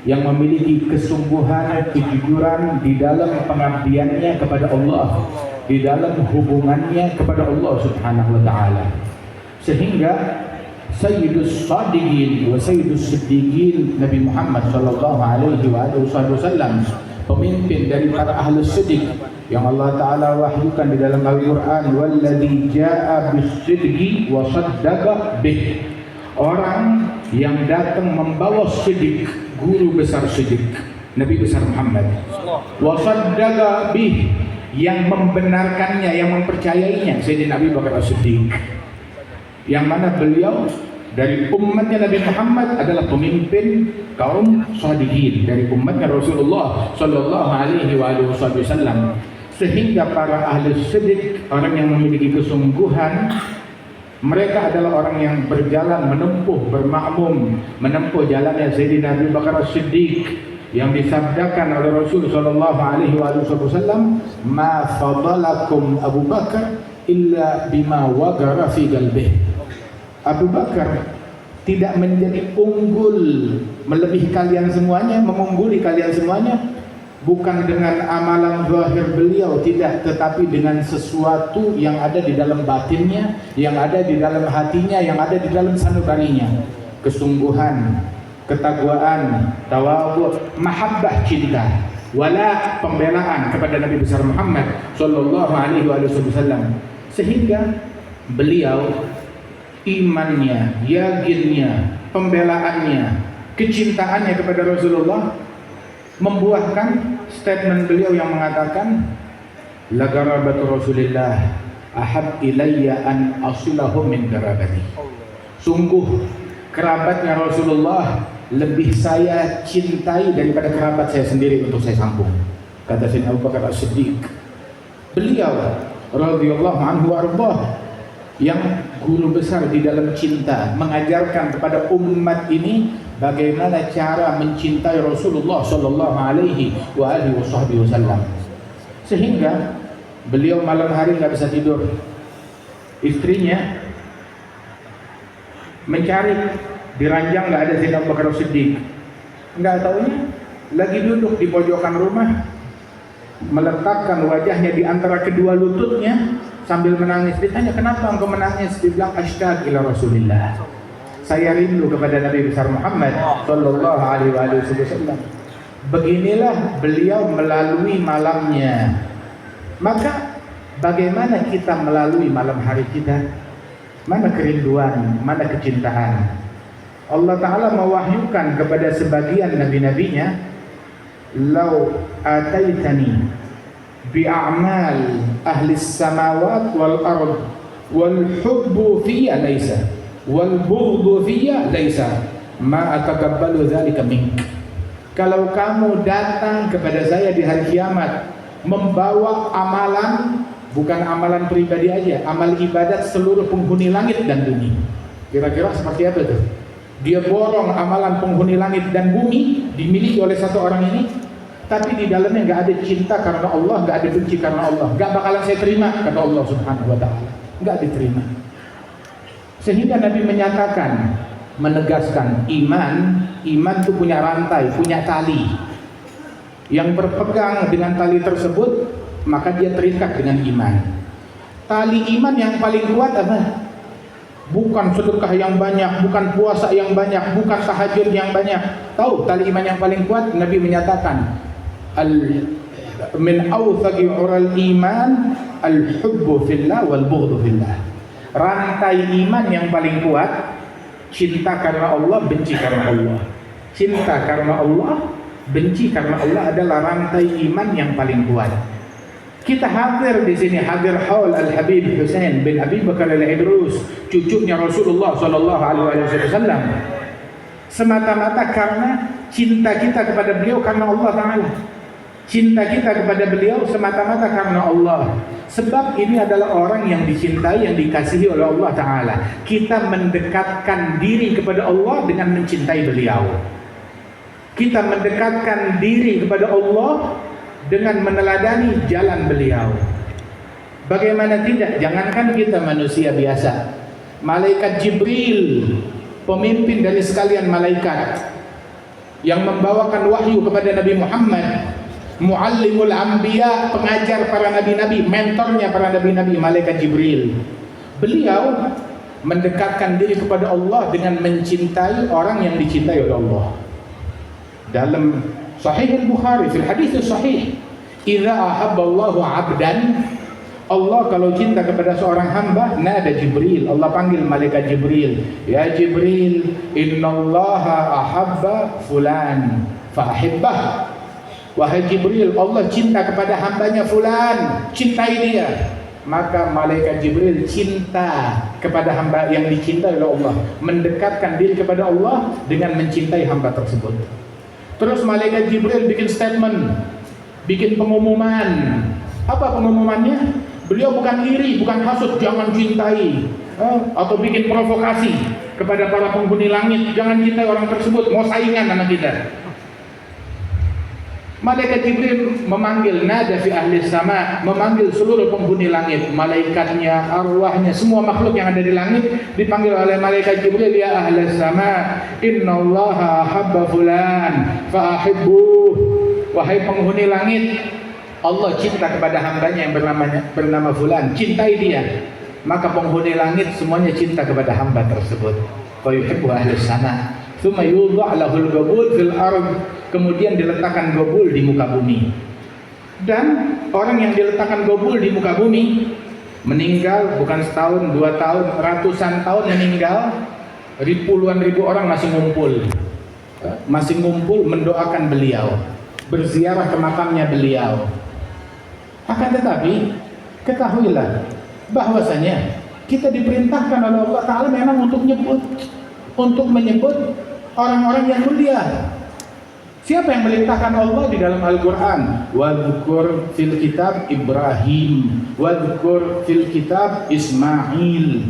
yang memiliki kesungguhan, kejujuran di dalam pengabdiannya kepada Allah, di dalam hubungannya kepada Allah Subhanahu wa taala. Sehingga Sayyidus Shadiqin wa Sayyidus Siddiqin Nabi Muhammad sallallahu alaihi wasallam, pemimpin dari para ahli siddiq yang Allah taala wahyukan di dalam Al-Qur'an, walladzi jaa'a bis-sidqi wa saddaqa bih. Orang yang datang membawa siddiq, guru besar siddiq, Nabi besar Muhammad, wa saddaqa bih, yang membenarkannya, yang mempercayainya, Sayyidina Abu Bakar As-Siddiq, yang mana beliau dari umatnya Nabi Muhammad adalah pemimpin kaum shadiqin, dari umatnya Rasulullah sallallahu alaihi wasallam. Sehingga para ahli siddiq, orang yang memiliki kesungguhan, mereka adalah orang yang berjalan menempuh, bermakmum menempuh jalannya Sayyidina Abu Bakar As-Siddiq, yang disabdakan oleh Rasul sallallahu alaihi wasallam, ma fadalakum Abu Bakar illa bima wagara fi qalbih. Abu Bakar tidak menjadi unggul melebihi kalian semuanya, mengungguli kalian semuanya, bukan dengan amalan zahir beliau, tidak, tetapi dengan sesuatu yang ada di dalam batinnya, yang ada di dalam hatinya, yang ada di dalam sanubarinya. Kesungguhan, ketakwaan, tawadhu, mahabbah, cinta, wala, pembelaan kepada Nabi besar Muhammad sallallahu alaihi wasallam. Sehingga beliau imannya, yakinnya, pembelaannya, kecintaannya kepada Rasulullah membuahkan statement beliau yang mengatakan, la garabatu Rasulillah ahab ilayya an asilahu min garabati. Sungguh kerabatnya Rasulullah lebih saya cintai daripada kerabat saya sendiri untuk saya sambung, kata Sayyidina Abu Bakar As-Siddiq. Beliau radhiyallahu anhu arbah, yang guru besar di dalam cinta, mengajarkan kepada umat ini bagaimana cara mencintai Rasulullah sallallahu alaihi wasallam. Sehingga beliau malam hari nggak bisa tidur, istrinya mencari di ranjang, nggak ada Sayyidina Abu Bakar Siddiq. Nggak taunya lagi duduk di pojokan rumah, meletakkan wajahnya di antara kedua lututnya sambil menangis. Ditanya, kenapa engkau menangis? Dia bilang, ashtaq ila Rasulillah, saya rindu kepada Nabi besar Muhammad sallallahu alaihi wasallam. Beginilah beliau melalui malamnya. Maka bagaimana kita melalui malam hari kita? Mana kerinduan, mana kecintaan? Allah Ta'ala mewahyukan kepada sebagian nabi-nabinya, lau ataitani bi'amal ahli samawat wal ard wal hubbu fiyya laysa wal bughdu fiyya laysa ma atakabbalu dzalika mink. Kalau kamu datang kepada saya di hari kiamat membawa amalan, bukan amalan pribadi aja, amal ibadat seluruh penghuni langit dan bumi. Kira-kira seperti apa tuh? Dia borong amalan penghuni langit dan bumi dimiliki oleh satu orang ini, tapi di dalamnya nggak ada cinta karena Allah, nggak ada benci karena Allah, nggak bakalan saya terima, kata Allah Subhanahu wa taala, nggak diterima. Sehingga Nabi menyatakan, menegaskan, iman itu punya rantai, punya tali. Yang berpegang dengan tali tersebut, maka dia terikat dengan iman. Tali iman yang paling kuat apa? Bukan sedekah yang banyak, bukan puasa yang banyak, bukan tahajud yang banyak. Tahu tali iman yang paling kuat? Nabi menyatakan, min awthaqi ural iman al-hubbu fillah wal bughdu fillah. Rantai iman yang paling kuat, cinta karena Allah, benci karena Allah. Cinta karena Allah, benci karena Allah adalah rantai iman yang paling kuat. Kita hadir di sini, hadir haul Al-Habib Husain bin Abi Bakar Al-Idrus, cucunya Rasulullah sallallahu alaihi wasallam, semata-mata karena cinta kita kepada beliau karena Allah Ta'ala. Cinta kita kepada beliau semata-mata karena Allah. Sebab ini adalah orang yang dicintai, yang dikasihi oleh Allah Ta'ala. Kita mendekatkan diri kepada Allah dengan mencintai beliau. Kita mendekatkan diri kepada Allah dengan meneladani jalan beliau. Bagaimana tidak? Jangankan kita manusia biasa, malaikat Jibril, pemimpin dari sekalian malaikat, yang membawakan wahyu kepada Nabi Muhammad, muallimul anbiya, pengajar para nabi-nabi, mentornya para nabi-nabi, malaikat Jibril. Beliau mendekatkan diri kepada Allah dengan mencintai orang yang dicintai oleh Allah. Dalam Sahih Al-Bukhari, fil hadis sahih, idza ahabballahu 'abdan, Allah kalau cinta kepada seorang hamba, nada Jibril, Allah panggil malaikat Jibril, ya Jibril, innallaha ahabba fulan fahibbah. Wahai Jibril, Allah cinta kepada hambanya fulan, cintai dia. Maka malaikat Jibril cinta kepada hamba yang dicintai oleh Allah, mendekatkan diri kepada Allah dengan mencintai hamba tersebut. Terus malaikat Jibril bikin statement, bikin pengumuman. Apa pengumumannya? Beliau bukan iri, bukan hasut, jangan cintai, atau bikin provokasi kepada para penghuni langit, jangan cintai orang tersebut, mau saingan sama kita. Malaikat Jibril memanggil nada fi ahli sama, memanggil seluruh penghuni langit, malaikatnya, arwahnya, semua makhluk yang ada di langit dipanggil oleh malaikat Jibril, ya ahli sama, innallaha habba fulan fa'ahibbuh. Wahai penghuni langit, Allah cinta kepada hambanya yang bernama fulan, cintai dia. Maka penghuni langit semuanya cinta kepada hamba tersebut. Fa yuhibbu ahli sama. Tsumma yudha' lahul qabul fil ard, kemudian diletakkan gobul di muka bumi. Dan orang yang diletakkan gobul di muka bumi meninggal bukan setahun, 2 tahun, ratusan tahun meninggal, puluhan ribu orang masih ngumpul mendoakan beliau, berziarah ke makamnya beliau. Akan tetapi ketahuilah bahwasanya kita diperintahkan oleh Allah Ta'ala memang untuk menyebut orang-orang yang mulia. Siapa yang memerintahkan Allah di dalam Al-Quran? Wadhkur fil kitab Ibrahim, wadhkur fil kitab Ismail.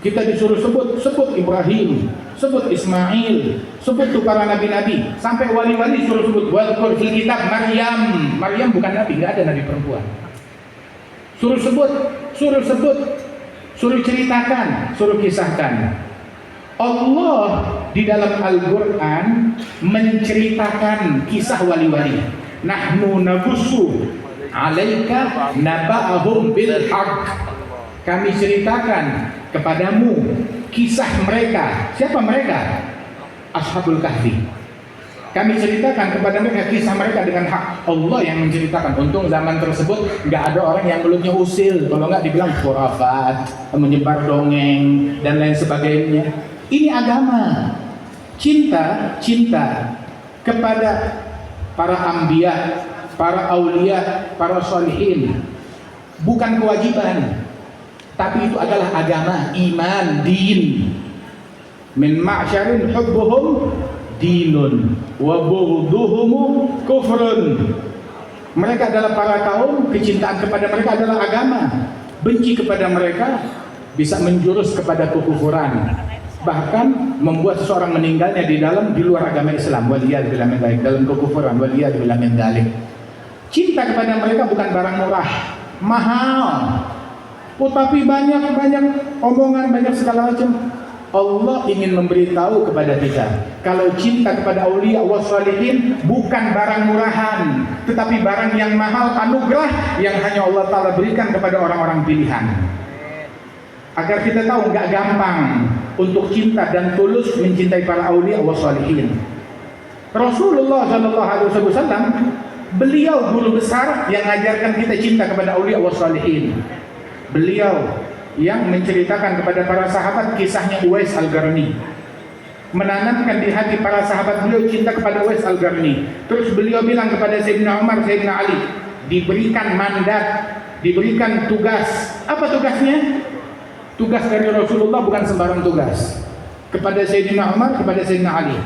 Kita disuruh sebut Ibrahim, sebut Ismail, sebut tuh para nabi-nabi, sampai wali-wali suruh sebut. Wadhkur fil kitab Maryam. Maryam bukan nabi, nggak ada nabi perempuan. Suruh sebut, suruh ceritakan, suruh kisahkan. Allah di dalam Al-Quran menceritakan kisah wali-wali. Nahnu nabussu alaika naba'ahum bil haqq. Kami ceritakan kepadamu kisah mereka. Siapa mereka? Ashabul Kahfi. Kami ceritakan kepada mereka kisah mereka dengan hak. Allah yang menceritakan. Untung zaman tersebut nggak ada orang yang mulutnya usil, kalau nggak dibilang khurafat, menyebar dongeng dan lain sebagainya. Ini agama. Cinta kepada para anbiya, para aulia, para sholihin bukan kewajiban, tapi itu adalah agama, iman, din. Min ma'syarin hubbuhum dinun wa bughduhum kufrun. Mereka adalah para kaum, kecintaan kepada mereka adalah agama. Benci kepada mereka bisa menjurus kepada kekufuran, bahkan membuat seseorang meninggalnya di luar agama Islam, waliyadzubillah min dzalik, dalam kekufuran, waliyadzubillah min dzalik. Cinta kepada mereka bukan barang murah, mahal. Tapi banyak omongan, banyak segala macam. Allah ingin memberitahu kepada kita, kalau cinta kepada aulia wassalihin bukan barang murahan, tetapi barang yang mahal, anugerah yang hanya Allah Ta'ala berikan kepada orang-orang pilihan. Agar kita tahu nggak gampang untuk cinta dan tulus mencintai para aulia wa sholihin. Rasulullah SAW, beliau guru besar yang mengajarkan kita cinta kepada aulia wa sholihin. Beliau yang menceritakan kepada para sahabat kisahnya Uwais Al-Qarni, menanamkan di hati para sahabat beliau cinta kepada Uwais Al-Qarni. Terus beliau bilang kepada Sayyidina Umar, Sayyidina Ali, diberikan mandat, diberikan tugas. Apa tugasnya? Tugas dari Rasulullah bukan sembarang tugas. Kepada Sayyidina Umar, kepada Sayyidina Ali,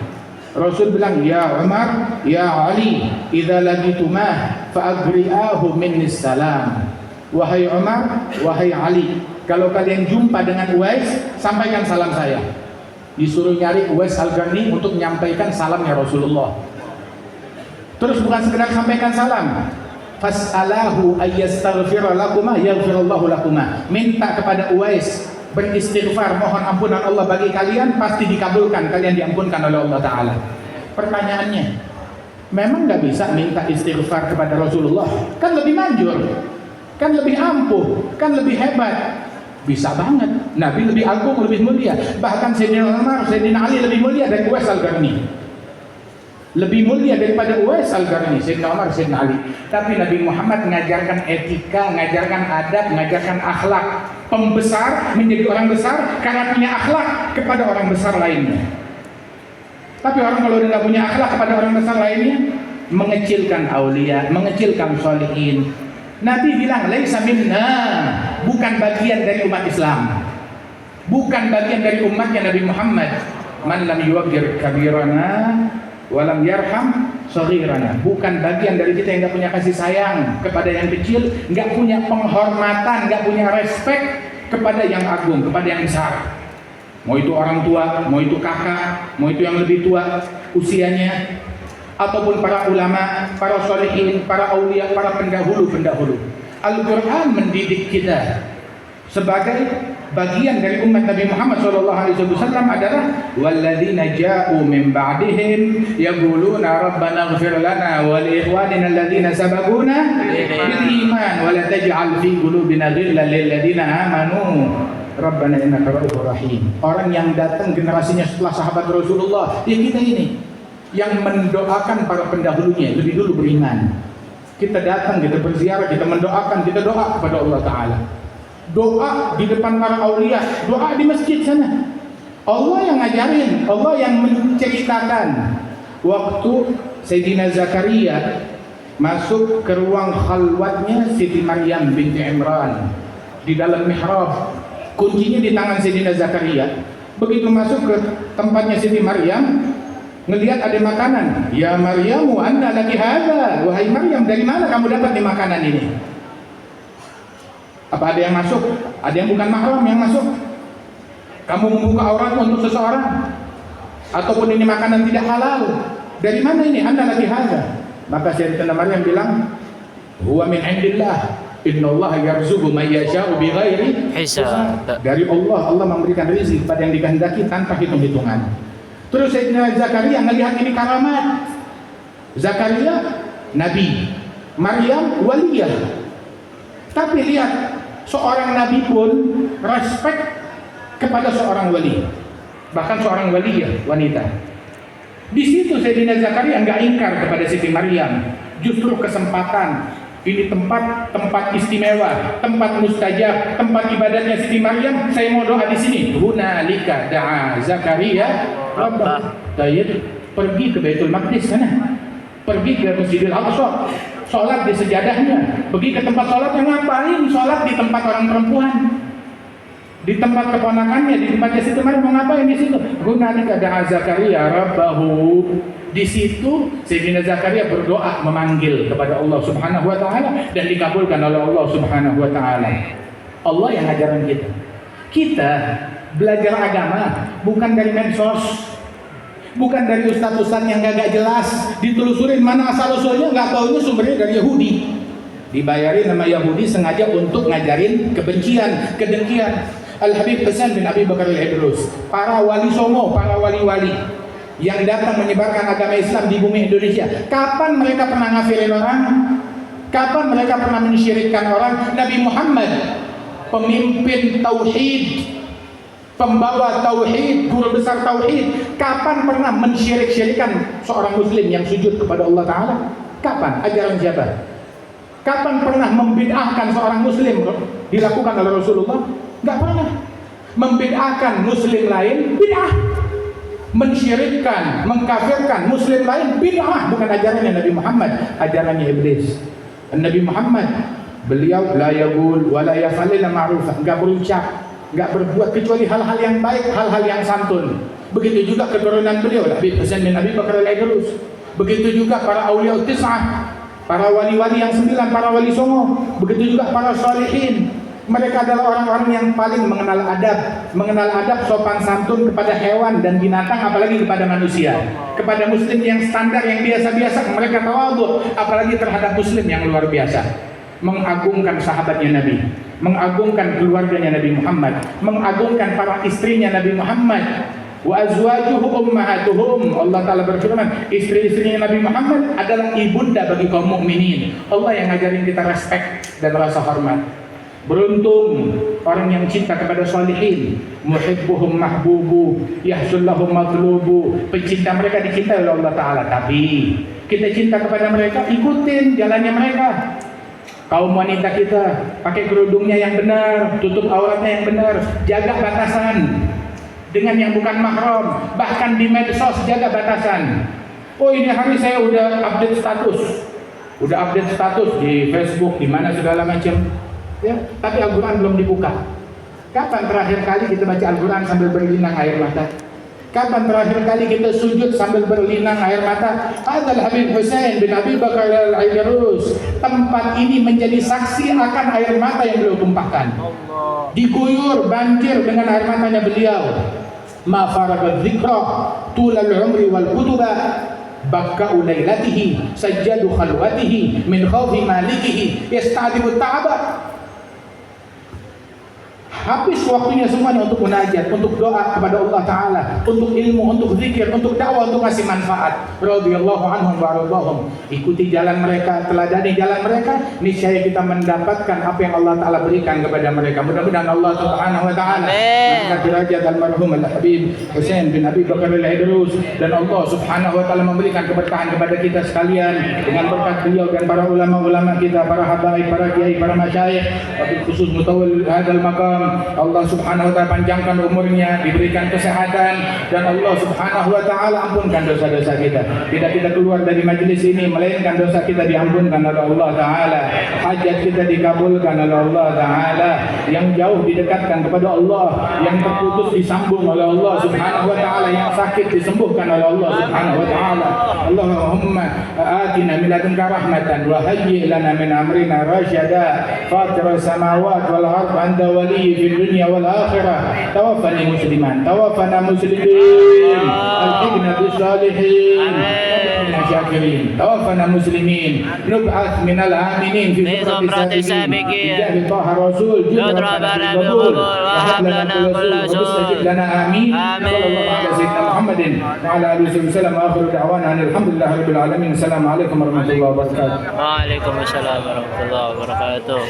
Rasul bilang, ya Umar, ya Ali, idza laqitumah fa'agri'ahu minnis salam. Wahai Umar, wahai Ali, kalau kalian jumpa dengan Uwais, sampaikan salam saya. Disuruh nyari Uwais Al-Qarni untuk menyampaikan salamnya Rasulullah. Terus bukan sekedar sampaikan salam, fas'alahu ayyastaghfira lakuma yaghfirullahu lakuma. Minta kepada Uwais beristighfar, mohon ampunan Allah bagi kalian, pasti dikabulkan, kalian diampunkan oleh Allah Ta'ala. Pertanyaannya, memang nggak bisa minta istighfar kepada Rasulullah? Kan lebih manjur, kan lebih ampuh, kan lebih hebat. Bisa banget. Nabi lebih agung, lebih mulia. Bahkan Sayyidina Umar, Sayyidina Ali lebih mulia dari Uwais Al-Qarni. Lebih mulia daripada Uwais Al-Qarni, Sayyidina Umar, Sayyidina Ali. Tapi Nabi Muhammad mengajarkan etika, mengajarkan adab, mengajarkan akhlak. Pembesar menjadi orang besar karena punya akhlak kepada orang besar lainnya. Tapi orang kalau udah nggak punya akhlak kepada orang besar lainnya, mengecilkan aulia, mengecilkan sholihin. Nabi bilang, laisa minna, bukan bagian dari umat Islam, bukan bagian dari umatnya Nabi Muhammad. Man lam yuwaqqir kabirana walam yarham saghirana, bukan bagian dari kita yang nggak punya kasih sayang kepada yang kecil, nggak punya penghormatan, nggak punya respect kepada yang agung, kepada yang besar. Mau itu orang tua, mau itu kakak, mau itu yang lebih tua usianya, ataupun para ulama, para sholihin, para aulia, para pendahulu-pendahulu. Al-Quran mendidik kita sebagai bagian dari umat Nabi Muhammad SAW adalah walladzina ja'u min ba'dihim yaquluna rabbana ighfir lana wa li ikhwanina alladzina sabaquna bil iman wa la taj'al fi qulubina ghillan lil ladzina amanu rabbana innaka ra'ufur rahim. Orang yang datang generasinya setelah sahabat Rasulullah, ya kita ini yang mendoakan para pendahulunya lebih dulu beriman. Kita datang, kita berziarah, kita mendoakan, kita doa kepada Allah Ta'ala. Doa di depan para aulia, doa di masjid sana. Allah yang ngajarin, Allah yang menceritakan. Waktu Sayyidina Zakaria masuk ke ruang khalwatnya Siti Maryam binti Imran di dalam mihrab, kuncinya di tangan Sayyidina Zakaria. Begitu masuk ke tempatnya Siti Maryam, ngelihat ada makanan. Ya Maryamu anna laki hadza, wahai Maryam, dari mana kamu dapat di makanan ini? Apa ada yang masuk? Ada yang bukan mahram yang masuk? Kamu membuka auratmu untuk seseorang? Ataupun ini makanan tidak halal? Dari mana ini? Anna laki hadza. Maka Sayyidatina Maryam bilang, huwa min indillah, innallaha yarzuqu may yasha'u bighairi hisab. Dari Allah, Allah memberikan rezeki kepada yang dikehendaki tanpa hitung-hitungan. Terus Sayyidina Zakaria melihat ini karamat. Zakaria nabi, Maryam waliyah. Tapi lihat, seorang nabi pun respect kepada seorang wali, bahkan seorang waliyah wanita. Di situ Sayyidina Zakaria enggak ingkar kepada Siti Maryam, justru kesempatan. Ini tempat istimewa, tempat mustajab, tempat ibadatnya Siti Maryam. Saya mau doa di sini. Hunalika da'a Zakaria rabbah. Tayyib, pergi ke Baitul Maqdis sana. Pergi ke Masjidil Aqsa, sholat di sejadahnya. Pergi ke tempat sholat yang ngapain? Sholat di tempat orang perempuan, di tempat keponakannya, di tempatnya Siti Maryam. Mau ngapain di situ? Hunalika da'a Zakaria rabbahu. Di situ Sayyidina Zakaria berdoa memanggil kepada Allah Subhanahu wa taala dan dikabulkan oleh Allah Subhanahu wa taala. Allah yang ngajarin kita. Kita belajar agama bukan dari medsos, bukan dari ustaz-ustaz yang gak jelas, ditelusurin mana asal usulnya, nggak taunya sumbernya dari Yahudi. Dibayarin sama Yahudi sengaja untuk ngajarin kebencian, kedengkian. Al-Habib Hasan bin Abi Bakar Al-Idrus, para wali songo, para wali-wali yang datang menyebarkan agama Islam di bumi Indonesia. Kapan mereka pernah ngafirin orang? Kapan mereka pernah mensyirikkan orang? Nabi Muhammad, pemimpin tauhid, pembawa tauhid, guru besar tauhid, kapan pernah mensyirik-syirikan seorang muslim yang sujud kepada Allah Ta'ala? Kapan? Ajaran siapa? Kapan pernah membid'ahkan seorang muslim dilakukan oleh Rasulullah? Enggak pernah. Membid'ahkan muslim lain, bid'ah. Mensyirikkan, mengkafirkan muslim lain, bid'ah. Bukan ajarannya Nabi Muhammad, ajarannya iblis. Nabi Muhammad, beliau la yaqul wa la yaf'al illa ma'ruf, enggak berucap, enggak berbuat kecuali hal-hal yang baik, hal-hal yang santun. Begitu juga keturunan beliau, Habib Hasan bin Abi Bakar Al-Idrus. Begitu juga para aulia tis'ah, para wali-wali yang 9, para wali songo. Begitu juga para sholihin. Mereka adalah orang-orang yang paling mengenal adab, sopan santun kepada hewan dan binatang, apalagi kepada manusia. Kepada muslim yang standar, yang biasa-biasa, mereka tawadhu, apalagi terhadap muslim yang luar biasa. Mengagungkan sahabatnya Nabi, mengagungkan keluarganya Nabi Muhammad, mengagungkan para istrinya Nabi Muhammad. Wa azwajuhu ummahatuhum. Allah Ta'ala berfirman, istri-istrinya Nabi Muhammad adalah ibunda bagi kaum mukminin. Allah yang ngajarin kita respect dan rasa hormat. Beruntung orang yang cinta kepada salihin, muhibbuhum mahbubu, yahsullahum matlubu. Pencinta mereka dicintai oleh Allah Ta'ala. Tapi kita cinta kepada mereka, ikutin jalannya mereka. Kaum wanita kita pakai kerudungnya yang benar, tutup auratnya yang benar, jaga batasan dengan yang bukan mahram. Bahkan di medsos jaga batasan. Oh, ini hari saya udah update status di Facebook, di mana segala macam. Ya, tapi Al-Quran belum dibuka. Kapan terakhir kali kita baca Al-Quran sambil berlinang air mata? Kapan terakhir kali kita sujud sambil berlinang air mata? Hadzal Habib Husain bin Abi Bakar al-Aidrus. Tempat ini menjadi saksi akan air mata yang beliau tumpahkan. Diguyur banjir dengan air matanya beliau. Ma faraga dzikra tulal umri wal kutuba bakka'u lailatihi sajjadu khalwatihi min khawfi malikihi yasta'dibu ta'aba. Habis waktunya semuanya untuk munajat, untuk doa kepada Allah Ta'ala, untuk ilmu, untuk zikir, untuk dakwah, untuk kasih manfaat. Radhiyallahu anhum wa radhahum. Ikuti jalan mereka, teladani jalan mereka, niscaya kita mendapatkan apa yang Allah Ta'ala berikan kepada mereka. Mudah-mudahan Allah Subhanahu wa Ta'ala mengangkat derajat almarhum Al-Habib Husain bin Abi Bakar al-Aidrus, dan Allah Subhanahu wa Ta'ala memberikan keberkahan kepada kita sekalian dengan berkat beliau dan para ulama-ulama kita, para habaib, para kiai, para masyayikh, wabil khusus mutawalli hadzal maqam. Allah Subhanahu wa Ta'ala panjangkan umurnya, diberikan kesehatan, dan Allah Subhanahu wa Ta'ala ampunkan dosa-dosa kita. Tidak kita keluar dari majelis ini melainkan dosa kita diampunkan oleh Allah Ta'ala, hajat kita dikabulkan oleh Allah Ta'ala, yang jauh didekatkan kepada Allah, yang terputus disambung oleh Allah Subhanahu wa Ta'ala, yang sakit disembuhkan oleh Allah Subhanahu wa Ta'ala. Allahumma atina min ladunka rahmatan wa hayyi' lana min amrina rasyada fatir as-samawati wal ardh anta waliyyi في الدنيا والآخرة توفني مسلما توفنا مسلمين الحقنا بالصالحين وكنا شاكرين توفنا مسلمين نبعث من الآمنين في زمرة السابقين بجاه طه الرسول جل ربنا بالقبول وهب لنا كل سوء واستجب لنا آمين صلى الله على سيدنا محمد وعلى آله وسلم وآخر دعوانا أن الحمد لله رب العالمين. السلام عليكم ورحمة الله وبركاته. وعليكم السلام ورحمة الله وبركاته.